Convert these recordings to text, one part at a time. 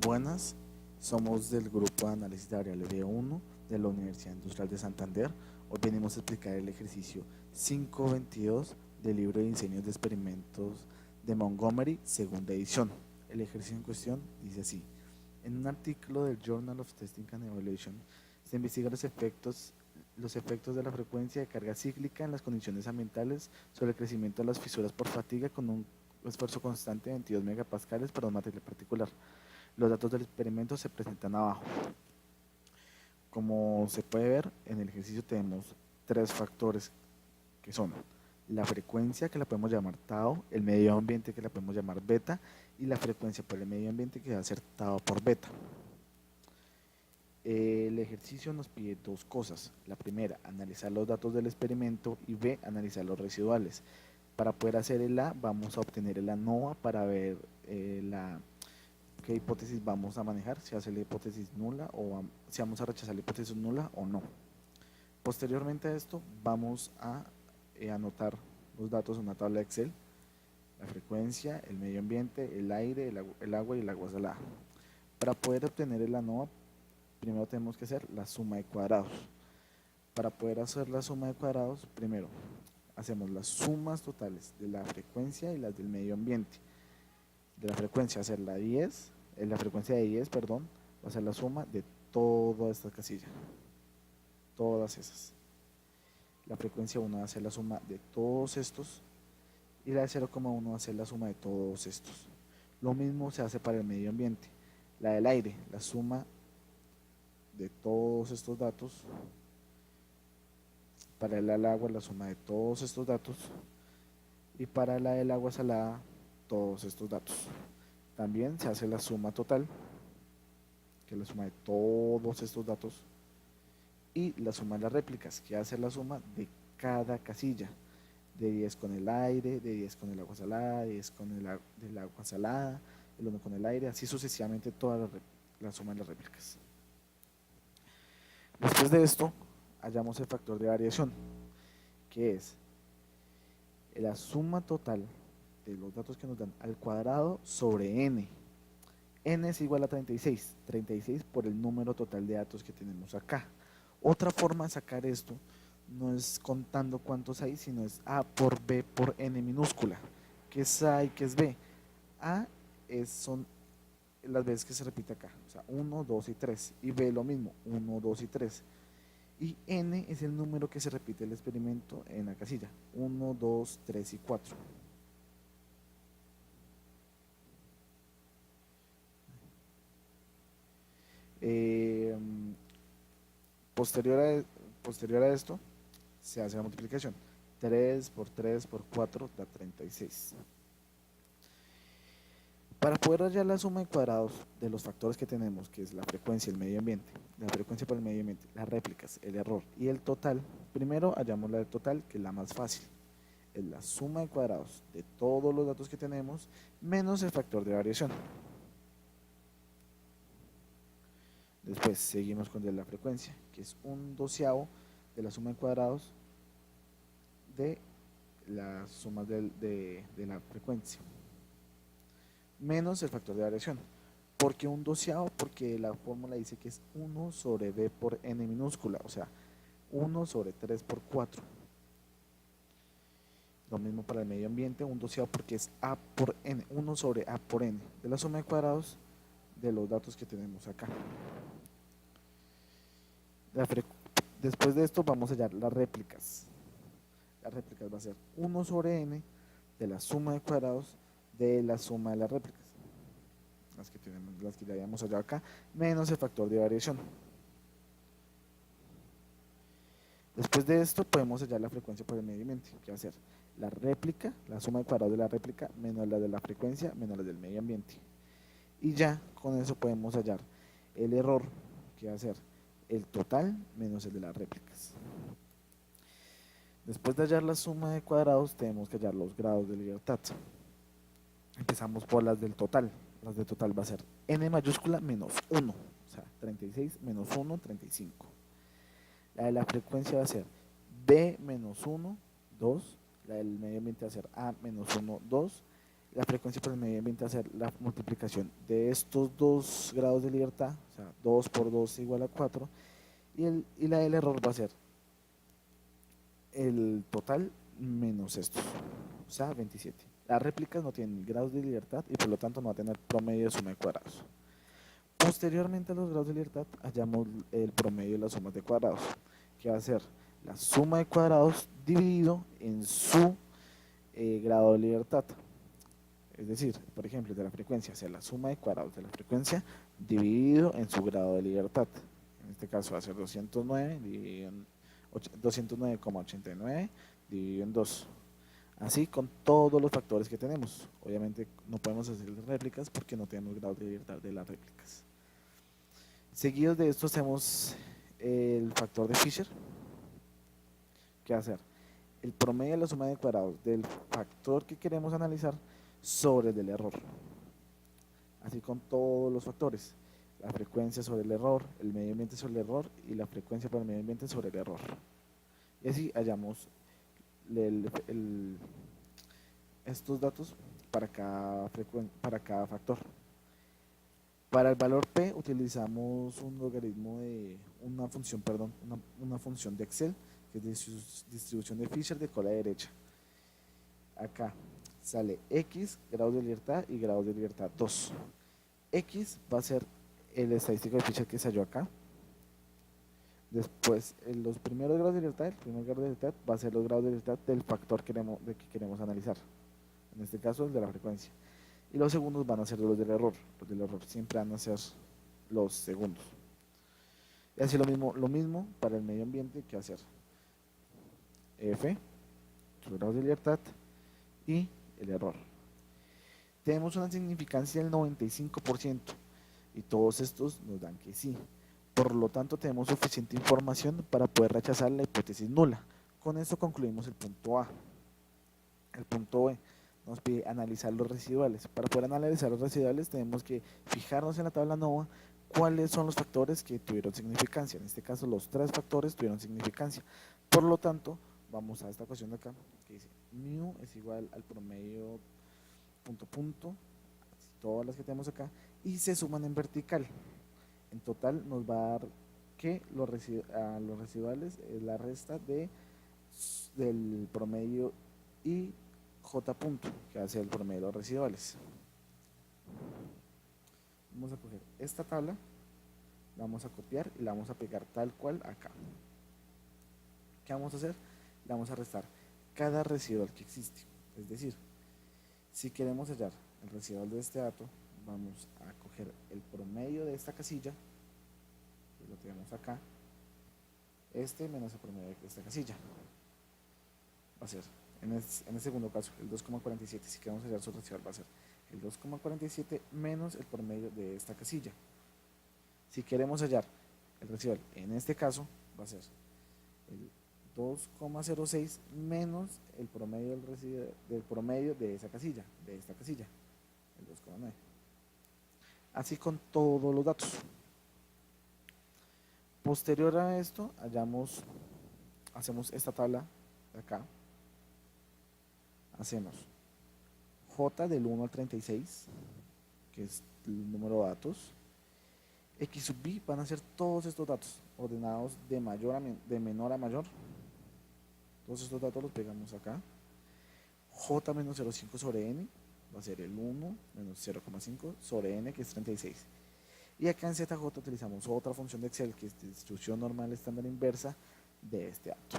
Buenas, somos del grupo de análisis de variable B1 de la Universidad Industrial de Santander. Hoy venimos a explicar el ejercicio 522 del libro de diseños de experimentos de Montgomery, segunda edición. El ejercicio en cuestión dice así: en un artículo del Journal of Testing and Evaluation se investigan los efectos de la frecuencia de carga cíclica en las condiciones ambientales sobre el crecimiento de las fisuras por fatiga con un esfuerzo constante de 22 megapascales para un material particular. Los datos del experimento se presentan abajo. Como se puede ver, en el ejercicio tenemos tres factores que son la frecuencia, que la podemos llamar tau, el medio ambiente, que la podemos llamar beta, y la frecuencia por el medio ambiente, que va a ser tau por beta. El ejercicio nos pide dos cosas. La primera, analizar los datos del experimento, y B, analizar los residuales. Para poder hacer el A, vamos a obtener el ANOVA para ver qué hipótesis vamos a manejar, si hace la hipótesis nula o si vamos a rechazar la hipótesis nula o no. Posteriormente a esto, vamos a anotar los datos en una tabla de Excel: la frecuencia, el medio ambiente, el aire, el agua y el agua salada. Para poder obtener el ANOVA, primero tenemos que hacer la suma de cuadrados. Para poder hacer la suma de cuadrados, primero hacemos las sumas totales de la frecuencia y las del medio ambiente. De la frecuencia hacer la frecuencia de 10, perdón, va a ser la suma de toda esta casilla, todas esas. La frecuencia 1 va a ser la suma de todos estos, y la de 0,1 va a ser la suma de todos estos. Lo mismo se hace para el medio ambiente. La del aire, la suma de todos estos datos. Para el agua, la suma de todos estos datos. Y para la del agua salada, todos estos datos. También se hace la suma total, que es la suma de todos estos datos, y la suma de las réplicas, que hace la suma de cada casilla, de 10 con el aire, de 10 con el agua salada, de 10 con el agua salada, el 1 con el aire, así sucesivamente toda la suma de las réplicas. Después de esto, hallamos el factor de variación, que es la suma total de los datos que nos dan al cuadrado sobre n. N es igual a 36, 36 por el número total de datos que tenemos acá. Otra forma de sacar esto no es contando cuántos hay, sino es A por B por N minúscula. ¿Qué es A y qué es B? A son las veces que se repite acá, o sea, 1, 2 y 3, y B lo mismo, 1, 2 y 3. Y N es el número que se repite el experimento en la casilla, 1, 2, 3 y 4. Posterior a esto, se hace la multiplicación. 3 por 3 por 4 da 36. Para poder hallar la suma de cuadrados de los factores que tenemos, que es la frecuencia, el medio ambiente, la frecuencia por el medio ambiente, las réplicas, el error y el total, primero hallamos la del total, que es la más fácil. Es la suma de cuadrados de todos los datos que tenemos menos el factor de variación. Después seguimos con la frecuencia, que es un doceavo de la suma de cuadrados de las sumas de la frecuencia, menos el factor de variación. ¿Por qué un doceavo? Porque la fórmula dice que es 1 sobre b por n minúscula, o sea, 1 sobre 3 por 4. Lo mismo para el medio ambiente, un doceavo porque es a por n, 1 sobre a por n, de la suma de cuadrados de los datos que tenemos acá. Después de esto vamos a hallar las réplicas. Las réplicas va a ser 1 sobre n de la suma de cuadrados de la suma de las réplicas, las que ya habíamos hallado acá, menos el factor de variación. Después de esto podemos hallar la frecuencia por el medio ambiente, que va a ser la réplica, la suma de cuadrados de la réplica, menos la de la frecuencia, menos la del medio ambiente. Y ya con eso podemos hallar el error, que va a ser el total menos el de las réplicas. Después de hallar la suma de cuadrados, tenemos que hallar los grados de libertad. Empezamos por las del total. Las del total va a ser n mayúscula menos 1, o sea, 36 menos 1, 35. La de la frecuencia va a ser b menos 1, 2. La del medio ambiente va a ser a menos 1, 2. la frecuencia por el medio ambiente va a ser la multiplicación de estos dos grados de libertad, o sea, 2 por 2 igual a 4, y la del error va a ser el total menos estos, o sea, 27. Las réplicas no tienen grados de libertad y por lo tanto no va a tener promedio de suma de cuadrados. Posteriormente a los grados de libertad hallamos el promedio de las sumas de cuadrados, que va a ser la suma de cuadrados dividido en su grado de libertad. Es decir, por ejemplo, de la frecuencia, o sea, la suma de cuadrados de la frecuencia dividido en su grado de libertad. En este caso va a ser 209 dividido en 209,89 dividido en 2. Así con todos los factores que tenemos. Obviamente no podemos hacer réplicas porque no tenemos grado de libertad de las réplicas. Seguidos de esto hacemos el factor de Fisher, que va a ser el promedio de la suma de cuadrados del factor que queremos analizar sobre el del error. Así con todos los factores. La frecuencia sobre el error, el medio ambiente sobre el error y la frecuencia para el medio ambiente sobre el error. Y así hallamos estos datos para cada factor. Para el valor P utilizamos un logaritmo de una función, una función de Excel, que es distribución de Fisher de cola derecha. Acá sale X, grados de libertad y grados de libertad 2. X va a ser el estadístico de Fisher que se halló acá. Después, los primeros grados de libertad, el primer grado de libertad va a ser los grados de libertad del factor que queremos analizar. En este caso, el de la frecuencia. Y los segundos van a ser los del error. Los del error siempre van a ser los segundos. Y así lo mismo para el medio ambiente, que va a ser F, los grados de libertad y el error. Tenemos una significancia del 95% y todos estos nos dan que sí. Por lo tanto, tenemos suficiente información para poder rechazar la hipótesis nula. Con esto concluimos el punto A. El punto B nos pide analizar los residuales. Para poder analizar los residuales tenemos que fijarnos en la tabla NOVA cuáles son los factores que tuvieron significancia. En este caso, los 3 factores tuvieron significancia. Por lo tanto, vamos a esta ecuación de acá que dice mu es igual al promedio punto, todas las que tenemos acá, y se suman en vertical. En total nos va a dar que los residuales es la resta del promedio y J punto, que hace el promedio de los residuales. Vamos a coger esta tabla, la vamos a copiar y la vamos a pegar tal cual acá. ¿Qué vamos a hacer? Le vamos a restar cada residual que existe. Es decir, si queremos hallar el residual de este dato, vamos a coger el promedio de esta casilla, que lo tenemos acá, menos el promedio de esta casilla. Va a ser, en el segundo caso, el 2,47. Si queremos hallar su residual, va a ser el 2,47 menos el promedio de esta casilla. Si queremos hallar el residual, en este caso, va a ser el 2,06 menos el promedio del promedio de esa casilla, de esta casilla, el 2,9. Así con todos los datos. Posterior a esto, hacemos esta tabla de acá. Hacemos J del 1 al 36, que es el número de datos. X sub B van a ser todos estos datos ordenados de menor a mayor. Todos estos datos los pegamos acá. J menos 0,5 sobre n va a ser el 1 menos 0,5 sobre n, que es 36. Y acá en ZJ utilizamos otra función de Excel, que es distribución normal estándar inversa de este dato.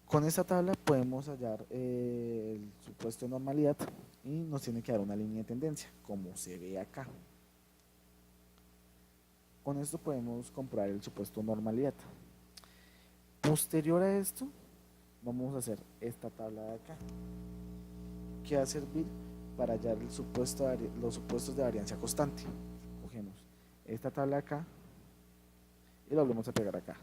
Con esta tabla podemos hallar el supuesto de normalidad y nos tiene que dar una línea de tendencia, como se ve acá. Con esto podemos comprobar el supuesto de normalidad. Posterior a esto, vamos a hacer esta tabla de acá, que va a servir para hallar los supuestos de variancia constante. Cogemos esta tabla de acá y la volvemos a pegar acá.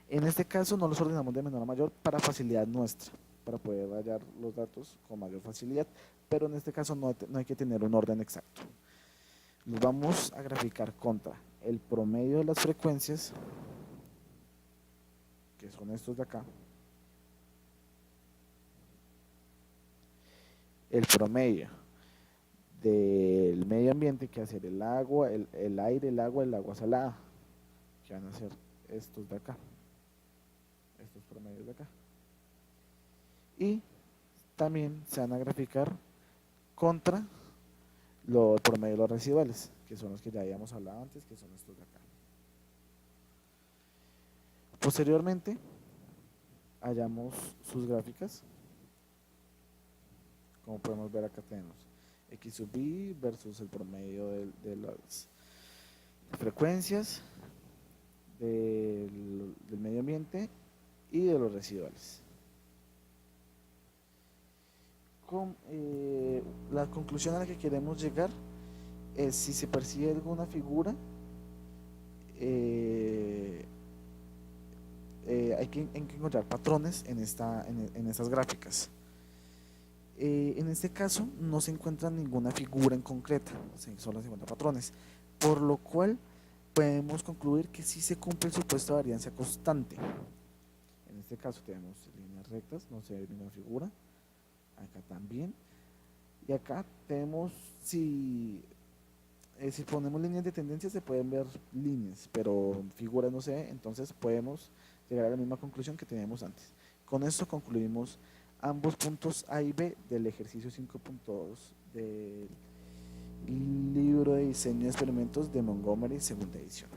En este caso no los ordenamos de menor a mayor para facilidad nuestra, para poder hallar los datos con mayor facilidad, pero en este caso no hay que tener un orden exacto. Los vamos a graficar contra el promedio de las frecuencias, que son estos de acá, el promedio del medio ambiente, que va a ser el agua, el aire, el agua salada, que van a ser estos de acá, estos promedios de acá. Y también se van a graficar contra el promedio de los residuales, que son los que ya habíamos hablado antes, que son estos de acá. Posteriormente, hallamos sus gráficas. Como podemos ver, acá tenemos X sub I versus el promedio de las frecuencias del medio ambiente y de los residuales. La conclusión a la que queremos llegar es: si se percibe alguna figura, hay que encontrar patrones en estas gráficas. En este caso no se encuentra ninguna figura en concreta, solo se encuentran patrones, por lo cual podemos concluir que sí se cumple el supuesto de varianza constante. En este caso tenemos líneas rectas, no se ve ninguna figura, acá también, y acá tenemos, si ponemos líneas de tendencia se pueden ver líneas, pero figuras no se ve, entonces podemos llegar a la misma conclusión que teníamos antes. Con esto concluimos ambos puntos A y B del ejercicio 5.2 del libro de diseño de experimentos de Montgomery, segunda edición.